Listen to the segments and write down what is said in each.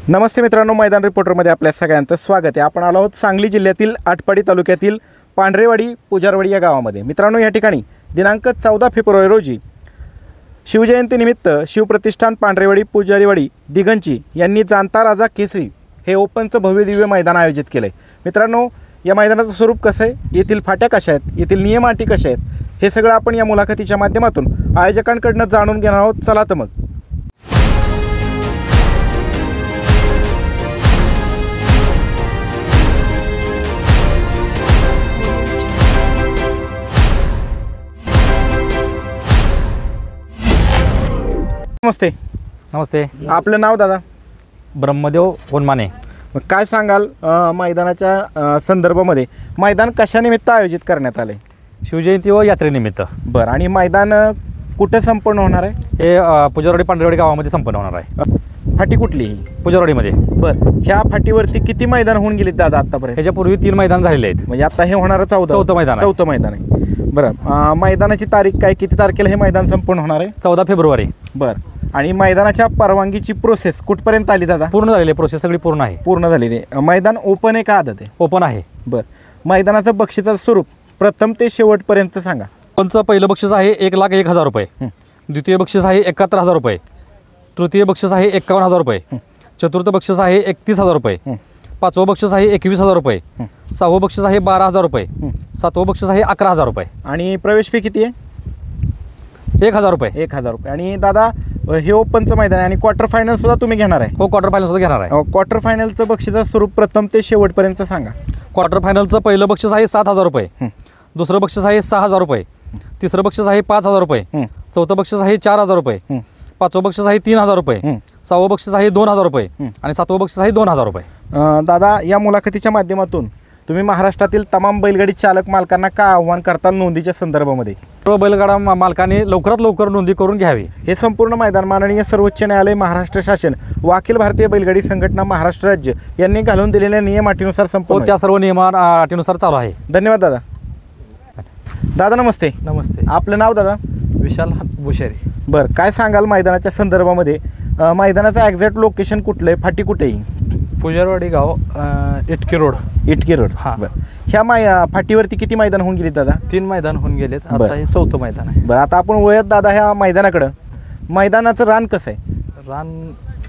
नमस्ते मित्रांनो, मैदान रिपोर्टरमध्ये आपल्या सगळ्यांचं स्वागत आहे। आपण आलो आहोत सांगली जिल्ह्यातील आटपाडी तालुक्यातील पांढरेवाडी पुजारवाडी या गावामध्ये। मित्रांनो, या ठिकाणी दिनांक 14 फेब्रुवारी रोजी शिवजयंतीनिमित्त शिवप्रतिष्ठान पांढरेवाडी पुजारीवाडी दिगंची यांनी जाणता राजा केसरी हे ओपनचं भव्य दिव्य मैदान आयोजित केलं आहे। मित्रांनो, या मैदानाचं स्वरूप कसं आहे, येथील फाट्या कशा आहेत, येथील नियम अटी कशा आहेत, हे सगळं आपण या मुलाखतीच्या माध्यमातून आयोजकांकडून जाणून घेणार आहोत। चला तर मग नमस्ते। नमस्ते। आपलं नाव दादा? ब्रह्मदेव होनमाने। काय सांगाल मैदानाच्या संदर्भामध्ये मैदान कशानिमित्त आयोजित करण्यात आले? शिवजयंती व यात्रेनिमित्त। बरं, आणि मैदान कुठे संपन्न होणार आहे? हे पुजारवाडी पांढरेवाडी गावामध्ये संपन्न होणार आहे। फाटी कुठली ही? पुजारवाडीमध्ये। बरं, ह्या फाटीवरती किती मैदान होऊन गेले दादा आतापर्यंत? ह्याच्यापूर्वी 3 मैदान झालेले आहेत, म्हणजे आता हे होणार चौथं मैदान आहे। बरं, मैदानाची तारीख काय, किती तारखेला हे मैदान संपन्न होणार आहे? 14 फेब्रुवारी। बरं, आणि मैदानाच्या परवानगीची प्रोसेस कुठपर्यंत आली दादा? पूर्ण झालेली प्रोसेस सगळी पूर्ण आहे। पूर्ण झालेली आहे। मैदान ओपन आहे का आदत आहे? ओपन आहे। बरं, मैदानाचं बक्षिसाचं स्वरूप प्रथम ते शेवटपर्यंत सांगा। पंच पहिलं बक्षीस आहे 1,01,000 रुपये, द्वितीय बक्षीस आहे 71,000 रुपये, तृतीय बक्षीस आहे 51,000 रुपये, चतुर्थ बक्षीस आहे 31,000 रुपये, पाचवं बक्षीस आहे 21,000 रुपये, सहावं बक्षीस आहे 12,000 रुपये, सातवं बक्षीस आहे 11,000 रुपये। आणि प्रवेश फी किती आहे? 1,000 रुपये। 1,000 रुपये। आणि दादा, हे ओपनचं मैदान आहे आणि क्वार्टर फायनल सुद्धा तुम्ही घेणार आहे? हो, क्वार्टर फायनल सुद्धा घेणार आहे। क्वार्टर फायनलचं बक्षिसाचं स्वरूप प्रथम ते शेवटपर्यंत सांगा। क्वार्टर फायनलचं पहिलं बक्षीस आहे 7,000 रुपये, दुसरं बक्षीस आहे 6,000 रुपये, तिसरं बक्षीस आहे 5,000 रुपये, चौथं बक्षीस आहे 4,000 रुपये, पाचवं बक्षीस आहे 3,000 रुपये, सहावं बक्षीस आहे 2,000 रुपये आणि सातवं बक्षीस आहे 2,000 रुपये। दादा, या मुलाखतीच्या माध्यमातून तुम्ही महाराष्ट्रातील तमाम बैलगाडी चालक मालकांना काय आव्हान करता नोंदीच्या संदर्भामध्ये? सर्व बैलगाडा मालकांनी लवकरात लवकर नोंदी करून घ्यावी। हे संपूर्ण मैदान माननीय सर्वोच्च न्यायालय, महाराष्ट्र शासन व अखिल भारतीय बैलगाडी संघटना महाराष्ट्र राज्य यांनी घालून दिलेल्या नियम अटीनुसार संपूर्ण त्या सर्व नियम अटीनुसार चालू आहे। धन्यवाद दादा। दादा नमस्ते। नमस्ते। आपलं नाव दादा? विशाल भुशेरी। बरं, काय सांगाल मैदानाच्या संदर्भामध्ये? मैदानाचं एक्झॅक्ट लोकेशन कुठलं आहे, फाटी कुठे आहे? पुजारवाडी गाव, इटकी रोड। इटकी रोड। हां, बरं। ह्या फाटीवरती किती मैदान होऊन गेली दादा? 3 मैदान होऊन गेलेत, आता हे 4थं मैदान आहे। बरं, आता आपण वळूयात दादा ह्या मैदानाकडं। मैदानाचं रान कसं आहे? रान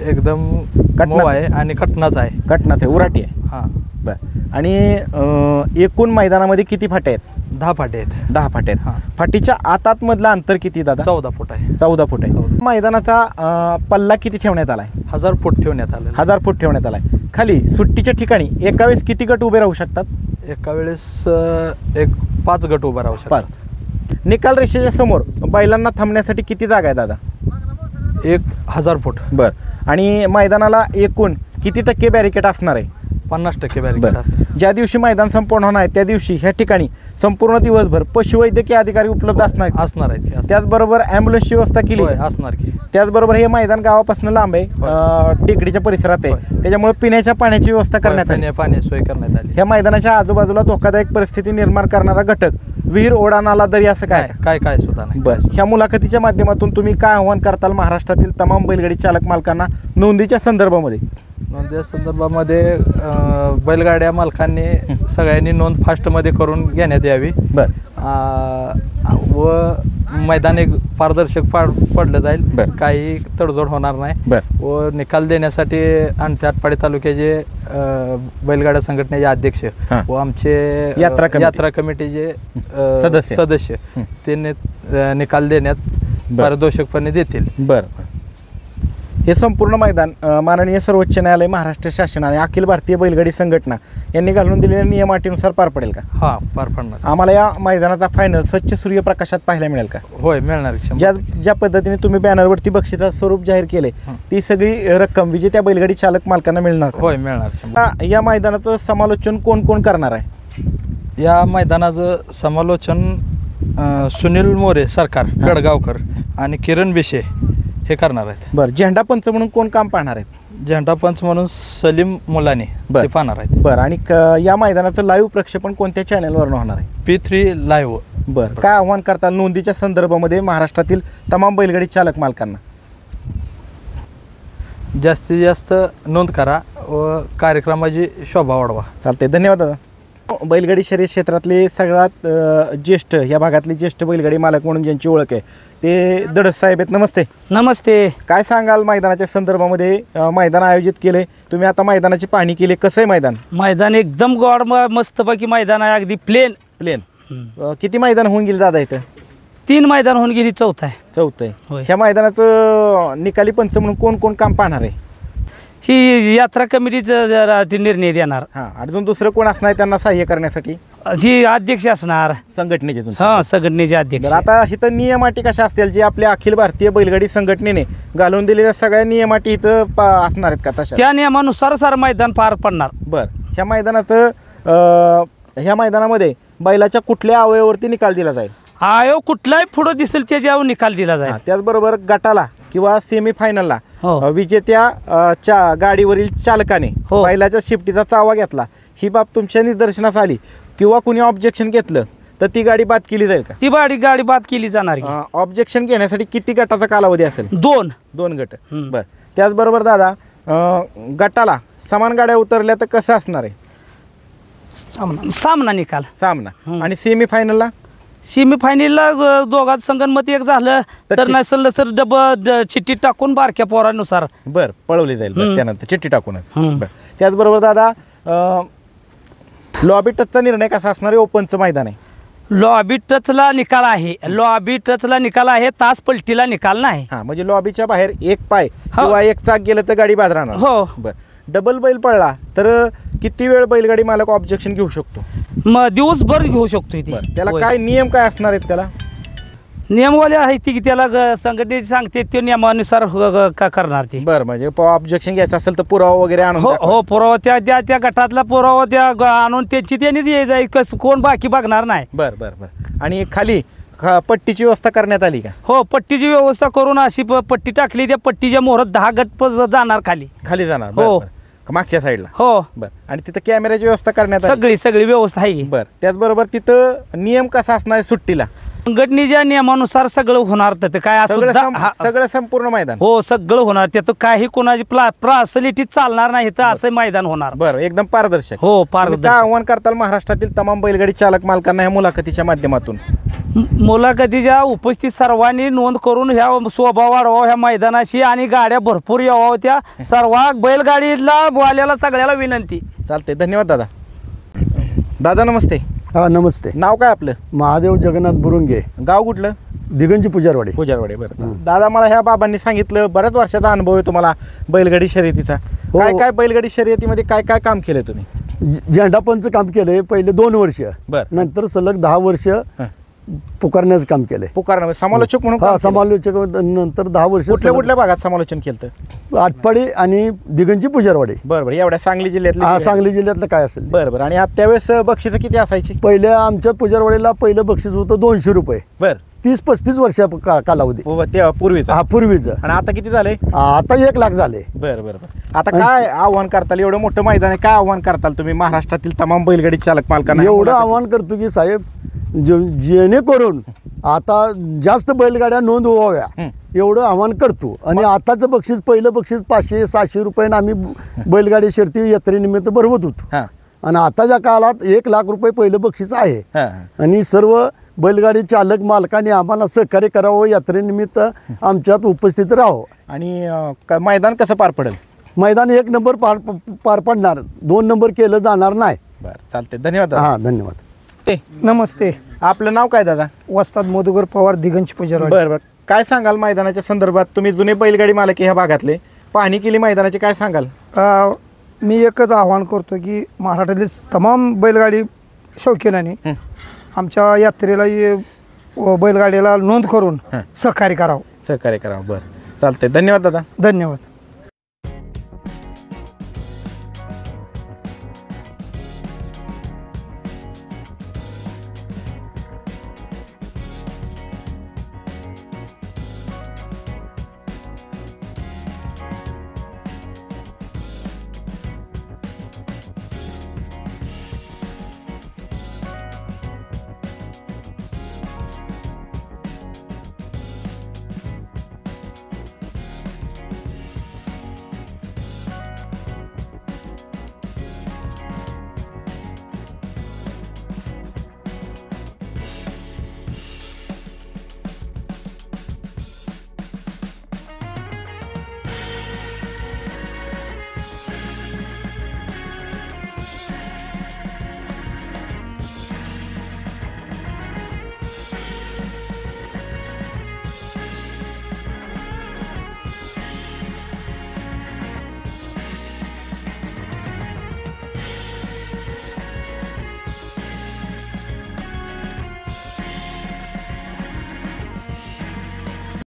एकदम कटनाचं आहे आणि कटनाचं आहे। कटनाचं आहे, उराटी आहे। हां, बरं। आणि एकूण मैदानामध्ये किती फाटे आहेत? 10 फाटे आहेत। 10 फाटे आहेत। फाटीच्या आतमधलं अंतर किती दादा? 14 फूट आहे। 14 फूट आहे। मैदानाचा पल्ला किती ठेवण्यात आलाय? 1000 फूट ठेवण्यात आले। 1000 फूट ठेवण्यात आलाय। खाली सुट्टीच्या ठिकाणी एका वेळेस किती गट उभे राहू शकतात? एका वेळेस 5 गट उभे राहू शकतात। 5। निकाल रेषेच्या समोर बैलांना थांबण्यासाठी किती जागा आहे दादा? 1000 फूट। बरं, आणि मैदानाला एकूण किती टक्के बॅरिकेड असणार आहे? 50% बॅरिकेड असते। ज्या दिवशी मैदान संपूर्ण होणार आहे त्या दिवशी ह्या ठिकाणी संपूर्ण दिवसभर पशुवैद्यकीय अधिकारी उपलब्ध असणार आहेत। त्याचबरोबर ॲम्ब्युलन्सची व्यवस्था केली असणार की। त्याचबरोबर हे मैदान गावापासून लांब आहे, टेकडीच्या परिसरात आहे, त्याच्यामुळे पिण्याच्या पाण्याची व्यवस्था करण्यात आली, पाण्याची सोय करण्यात आली। ह्या मैदानाच्या आजूबाजूला धोकादायक परिस्थिती निर्माण करणारा घटक विहीर, ओढा, नाला, दरी असं काय सुद्धा नाही। बरं, ह्या मुलाखतीच्या माध्यमातून तुम्ही काय आव्हान करताल महाराष्ट्रातील तमाम बैलगाडी चालक मालकांना नोंदीच्या संदर्भामध्ये? नोंदीच्या संदर्भामध्ये बैलगाड्या मालकांनी सगळ्यांनी नोंद फास्टमध्ये करून घेण्यात यावी। व मैदान एक पारदर्शक पडलं जाईल, काही तडजोड होणार नाही। व निकाल देण्यासाठी आटपाडी तालुक्याचे बैलगाडा संघटनेचे अध्यक्ष व आमचे यात्रा कमिटीचे सदस्य ते निकाल देण्यात पारदर्शकपणे देतील। बरं, हे संपूर्ण मैदान माननीय सर्वोच्च न्यायालय, महाराष्ट्र शासन आणि अखिल भारतीय बैलगाडी संघटना यांनी घालून दिलेल्या नियम अटीनुसार पार पडेल का? हां, पार पडणार। आम्हाला या मैदानाचा फायनल स्वच्छ सूर्यप्रकाशात पाहायला मिळेल का? होय, मिळणार। ज्या पद्धतीने तुम्ही बॅनरवरती बक्षिसाचं स्वरूप जाहीर केले ती सगळी रक्कम विजेत्या बैलगाडी चालक मालकांना मिळणार? होय, मिळणार। या मैदानाचं समालोचन कोण कोण करणार आहे? या मैदानाचं समालोचन सुनील मोरे सरकार गडगावकर आणि किरण बेशे हे करणार आहेत। बरं, झेंडा पंच म्हणून कोण काम पाहणार आहेत? झेंडा पंच म्हणून सलीम मुलानी ते पाहणार आहेत। बरं, आणि या मैदानाचं लाईव्ह प्रक्षेपण कोणत्या चॅनलवर होणार आहे? P3 live. बरं, काय आव्हान करताल नोंदीच्या संदर्भामध्ये महाराष्ट्रातील तमाम बैलगाडी चालक मालकांना? जास्तीत जास्त नोंद करा व कार्यक्रमाची शोभा वाढवा. चालते, धन्यवाद दादा. बैलगाडी शर्यत क्षेत्रातले सगळ्यात ज्येष्ठ, या भागातले ज्येष्ठ बैलगाडी मालक म्हणून ज्यांची ओळख आहे ते दडस साहेब आहेत. नमस्ते. नमस्ते. काय सांगाल मैदानाच्या संदर्भामध्ये? मैदान आयोजित केले तुम्ही, आता मैदानाची पाहणी केली, कसं आहे मैदान? मैदान एकदम गॉड मस्तपैकी मैदान आहे, अगदी प्लेन. किती मैदान होऊन गेली दादा इथं? 3 मैदान होऊन गेली, 4th आहे. 4th आहे. होय. ह्या मैदानाचं निकाली पंच म्हणून कोण कोण काम पाहणार आहे? ही यात्रा कमिटीचं ते निर्णय देणार. हां, अजून दुसरं कोण असणार आहे त्यांना सहाय्य करण्यासाठी? जी अध्यक्ष असणार संघटनेचे तुमचे? हा, संघटनेचे अध्यक्ष. बरं, आता इथं नियम अटी कशा असतील जे आपल्या अखिल भारतीय बैलगाडी संघटनेने घालून दिलेल्या सगळ्या नियम अटी इथं असणार आहेत का तशा? त्या नियमानुसार मैदान पार पडणार. बरं, ह्या मैदानामध्ये बैलाच्या कुठल्या अवयवावरती निकाल दिला जाईल? आयोग कुठलाही पुढं दिसेल त्याच्यावर निकाल दिला जाईल. त्याचबरोबर गटाला किंवा सेमीफायनलला हो. विजेत्या गाडीवरील चालकाने हो. बैलाच्या शिफ्टीचा चावा घेतला, ही बाब तुमच्या निदर्शनास आली किंवा कुणी ऑब्जेक्शन घेतलं तर ती गाडी बाद केली जाईल का? ती गाडी बाद केली जाणार. ऑब्जेक्शन घेण्यासाठी किती गटाचा कालावधी असेल? 2 गट. बरं, त्याचबरोबर दादा गटाला समान गाड्या उतरल्या तर कसं असणार आहे? सामना निकाल. सामना. आणि सेमीफायनलला? सेमीफायनलला दोघांचं संगनमत एक झालं तर नसेल तर चिठ्ठी टाकून बारक्या पोरानुसार बरं पळवली जाईल. बरं, त्यानंतर चिठ्ठी टाकूनच. हं. बरं, त्याचबरोबर दादा लॉबी टचचा निर्णय कसा असणार आहे? ओपनचं मैदान आहे. लॉबी टचला निकाल आहे. लॉबी टचला निकाल आहे, तास पलटीला निकाल नाही. हां, म्हणजे लॉबीच्या बाहेर एक पाय किंवा एक चाक गेलं तर गाडी बाद राहणार. हो. बरं, डबल बैल पळला तर किती वेळ बैलगाडी मालक ऑब्जेक्शन घेऊ शकतो? मग दिवसभर घेऊ शकतो. बरं, त्याला काय नियम काय असणार आहेत? त्याला नियमवाले आहेत की त्याला संघटनेचे सांगते ते नियमानुसार करणार ते. बरं, म्हणजे ऑब्जेक्शन घ्यायचं असेल तर पुरावा वगैरे आणून हो दाखवा. हो, पुरावा त्या गटातला पुरावा आणून त्यांनीच ये जाईल, कसं कोण बाकी बघणार नाही. बरं बरं बरं. आणि खाली पट्टीची व्यवस्था करण्यात आली का? हो, पट्टीची व्यवस्था करून अशी पट्टी टाकली, त्या पट्टीच्या मोहरात 10 गट जाणार खाली जाणार. हो. बरं, मागच्या साईडला. हो. बरं, आणि तिथं कॅमेऱ्याची व्यवस्था करण्यात आली? सगळी व्यवस्था आहे. बरं, त्याचबरोबर तिथं नियम कसा असणार आहे सुट्टीला? संघटनेच्या नियमानुसार सगळं होणार. तर काय सगळं संपूर्ण मैदान? हो, सगळं होणार. त्यात काही कोणाची फॅसिलिटी चालणार नाही, तर असं मैदान होणार. बरं, एकदम पारदर्शक. हो, पारदर्शक. काय आव्हान करताल महाराष्ट्रातील तमाम बैलगाडी चालक मालकांना ह्या मुलाखतीच्या माध्यमातून? मुलाखतीच्या उपस्थित सर्वांनी नोंद करून ह्या स्वभाव वाढवा ह्या मैदानाशी, आणि गाड्या भरपूर यावा त्या सर्व बैलगाडीला वाल्याला सगळ्याला विनंती. चालते, धन्यवाद दादा. दादा नमस्ते. हा, नमस्ते. नाव काय आपलं? महादेव जगन्नाथ बुरुंगे. गाव कुठलं? दिगंजी पुजारवाडी. बरं दादा, मला ह्या बाबांनी सांगितलं बऱ्याच वर्षाचा अनुभव आहे तुम्हाला बैलगाडी शर्यतीचा. हो. काय बैलगाडी शर्यतीमध्ये काय काम केलं तुम्ही? झेंडापंच काम केलंय पहिले 2 वर्ष. बरं. नंतर सलग 10 वर्ष पुकारण्याचं काम केलंय. पुकारणं समालोचक म्हणून काम हा, केलं. समालोचक. नंतर 10 वर्ष कुठल्या भागात समालोचन केलं? आटपाडी आणि दिगंजी पुजारवाडी. बरं, एवढ्या सांगली जिल्ह्यातले? हा, सांगली जिल्ह्यातलं काय असेल ते. बरं. आणि त्यावेळेस बक्षीस किती असायची? पहिले आमच्या पुजारवाडीला पहिलं बक्षीस होतं 200 रुपये. बरं, 30-35 वर्ष कालावधी त्या पूर्वीचा. हा, पूर्वीचं. आणि आता किती झाले? आता 1 लाख झाले. बरं. आता काय आव्हान करताल? एवढं मोठं मैदान आहे, काय आव्हान करताल तुम्ही महाराष्ट्रातील तमाम बैलगाडी चालक मालकांना? एवढं आव्हान करतो की साहेब, जेणेकरून आता जास्त बैलगाड्या नोंद व्हाव्या एवढं आव्हान करतो. आणि आताचं बक्षीस, पहिलं बक्षीस 500-600 रुपयानं आम्ही बैलगाडी शर्ती यात्रेनिमित्त भरवत होतो. आणि आताच्या काळात 1 लाख रुपये पहिलं बक्षीस आहे. आणि सर्व बैलगाडी चालक मालकांनी आम्हाला सहकार्य करावं, यात्रेनिमित्त आमच्यात उपस्थित राहावं. आणि मैदान कसं पार पडेल? मैदान 1 नंबर पार पडणार, 2 नंबर केलं जाणार नाही. बरं, चालते, धन्यवाद. हां, धन्यवाद. नमस्ते. आपलं नाव काय दादा? वस्ताद मधुकर पवार, दिगंज पुजारवाडी. बरं, काय सांगाल मैदानाच्या संदर्भात? तुम्ही जुने बैलगाडी मालक ह्या भागातले, पाहणी केली मैदानाची, काय सांगाल? मी एकच आवाहन करतो की महाराष्ट्रातील तमाम बैलगाडी शौकीनांनी आमच्या यात्रेला बैलगाडीला नोंद करून सहकार्य करावं. बरं, चालतंय, धन्यवाद दादा. धन्यवाद.